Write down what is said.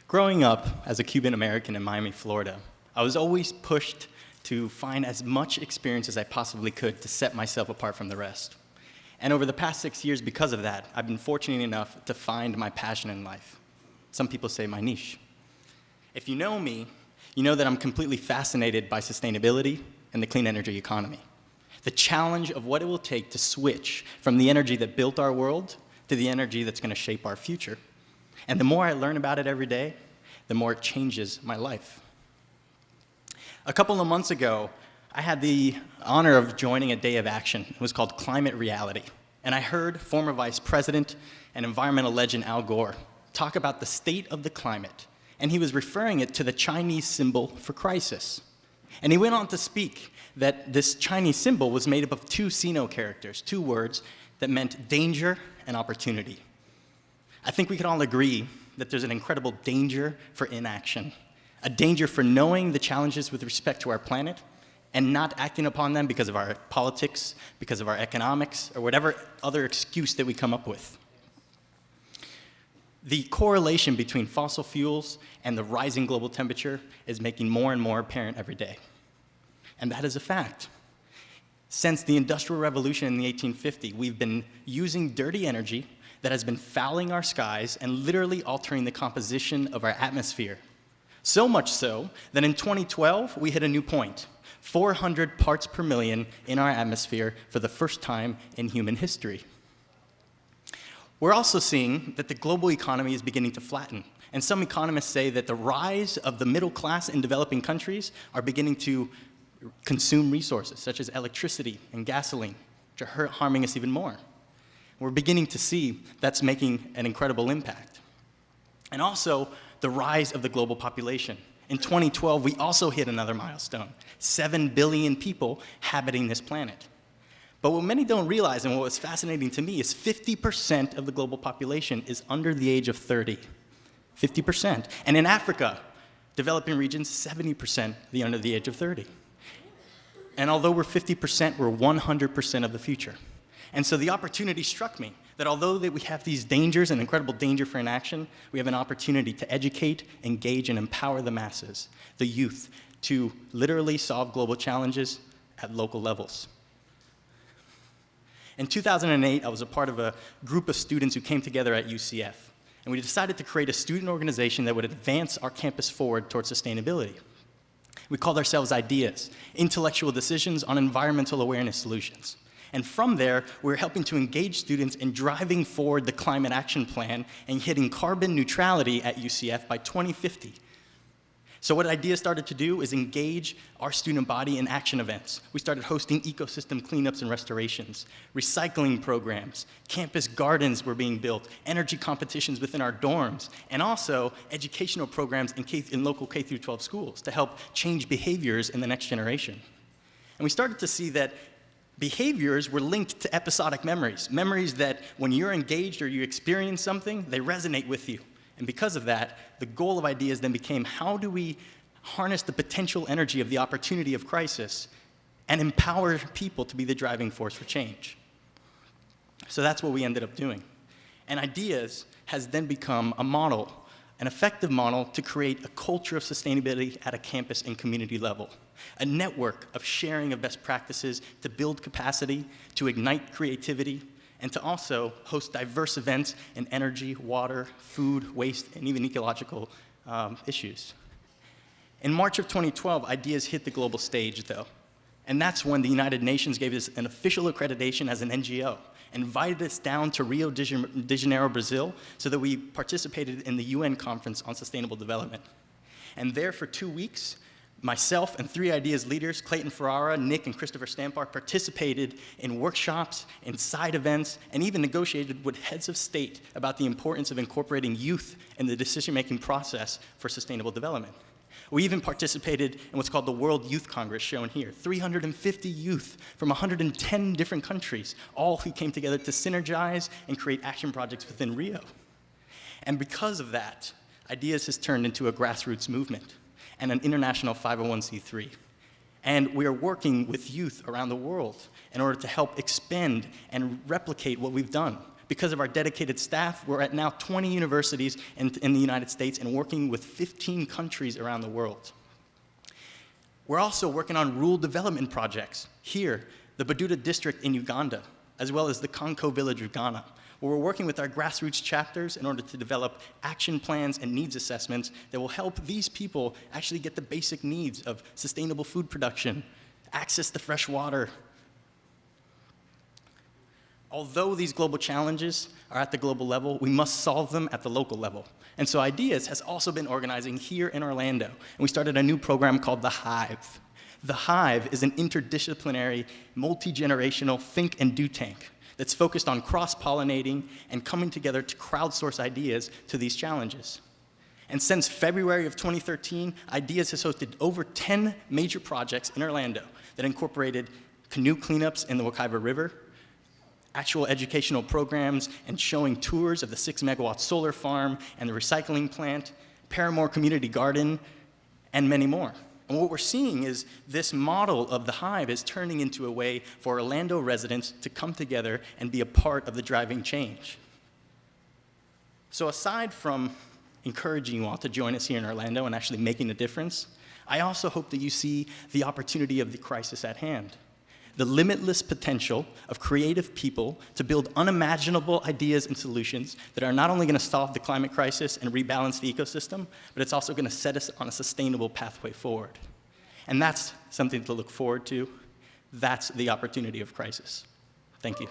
Growing up as a Cuban American in Miami, Florida, I was always pushed to find as much experience as I possibly could to set myself apart from the rest. And over the past 6 years, because of that, I've been fortunate enough to find my passion in life. Some people say my niche. If you know me, you know that I'm completely fascinated by sustainability and the clean energy economy. The challenge of what it will take to switch from the energy that built our world to the energy that's going to shape our future. And the more I learn about it every day, the more it changes my life. A couple of months ago, I had the honor of joining a day of action. It was called Climate Reality. And I heard former Vice President and environmental legend Al Gore talk about the state of the climate. And he was referring it to the Chinese symbol for crisis. And he went on to speak that this Chinese symbol was made up of two Sino characters, two words that meant danger and opportunity. I think we can all agree that there's an incredible danger for inaction, a danger for knowing the challenges with respect to our planet and not acting upon them because of our politics, because of our economics, or whatever other excuse that we come up with. The correlation between fossil fuels and the rising global temperature is making more and more apparent every day. And that is a fact. Since the Industrial Revolution in the 1850s, we've been using dirty energy that has been fouling our skies and literally altering the composition of our atmosphere. So much so that in 2012, we hit a new point, 400 parts per million in our atmosphere for the first time in human history. We're also seeing that the global economy is beginning to flatten. And some economists say that the rise of the middle class in developing countries are beginning to consume resources, such as electricity and gasoline, which are harming us even more. We're beginning to see that's making an incredible impact. And also, the rise of the global population. In 2012, we also hit another milestone, 7 billion people habiting this planet. But what many don't realize, and what was fascinating to me, is 50% of the global population is under the age of 30. 50%. And in Africa, developing regions, 70% are under the age of 30. And although we're 50%, we're 100% of the future. And so the opportunity struck me that although that we have these dangers and incredible danger for inaction, we have an opportunity to educate, engage, and empower the masses, the youth, to literally solve global challenges at local levels. In 2008, I was a part of a group of students who came together at UCF, and we decided to create a student organization that would advance our campus forward towards sustainability. We called ourselves IDEAS, Intellectual Decisions on Environmental Awareness Solutions. And from there, we're helping to engage students in driving forward the climate action plan and hitting carbon neutrality at UCF by 2050. So what IDEAS started to do is engage our student body in action events. We started hosting ecosystem cleanups and restorations, recycling programs, campus gardens were being built, energy competitions within our dorms, and also educational programs in local K-12 schools to help change behaviors in the next generation. And we started to see that behaviors were linked to episodic memories, memories that when you're engaged or you experience something, they resonate with you. And because of that, the goal of IDEAS then became, how do we harness the potential energy of the opportunity of crisis and empower people to be the driving force for change? So that's what we ended up doing. And IDEAS has then become a model, an effective model to create a culture of sustainability at a campus and community level, a network of sharing of best practices to build capacity, to ignite creativity, and to also host diverse events in energy, water, food, waste, and even ecological issues. In March of 2012, IDEAS hit the global stage, though. And that's when the United Nations gave us an official accreditation as an NGO, invited us down to Rio de Janeiro, Brazil, so that we participated in the UN Conference on Sustainable Development. And there for 2 weeks, myself and 3 IDEAS leaders, Clayton Ferrara, Nick, and Christopher Stampar, participated in workshops, in side events, and even negotiated with heads of state about the importance of incorporating youth in the decision-making process for sustainable development. We even participated in what's called the World Youth Congress, shown here. 350 youth from 110 different countries, all who came together to synergize and create action projects within Rio. And because of that, IDEAS has turned into a grassroots movement and an international 501c3. And we are working with youth around the world in order to help expand and replicate what we've done. Because of our dedicated staff, we're at now 20 universities in the United States and working with 15 countries around the world. We're also working on rural development projects here, the Baduda district in Uganda, as well as the Konko village of Ghana, where we're working with our grassroots chapters in order to develop action plans and needs assessments that will help these people actually get the basic needs of sustainable food production, access to fresh water. Although these global challenges are at the global level, we must solve them at the local level. And so Ideas has also been organizing here in Orlando, and we started a new program called The Hive. The Hive is an interdisciplinary, multi-generational think and do tank that's focused on cross-pollinating and coming together to crowdsource ideas to these challenges. And since February of 2013, Ideas has hosted over 10 major projects in Orlando that incorporated canoe cleanups in the Wekiva River, actual educational programs and showing tours of the 6-megawatt solar farm and the recycling plant, Paramore Community Garden, and many more. And what we're seeing is this model of the Hive is turning into a way for Orlando residents to come together and be a part of the driving change. So aside from encouraging you all to join us here in Orlando and actually making a difference, I also hope that you see the opportunity of the crisis at hand. The limitless potential of creative people to build unimaginable ideas and solutions that are not only going to solve the climate crisis and rebalance the ecosystem, but it's also going to set us on a sustainable pathway forward. And that's something to look forward to. That's the opportunity of crisis. Thank you.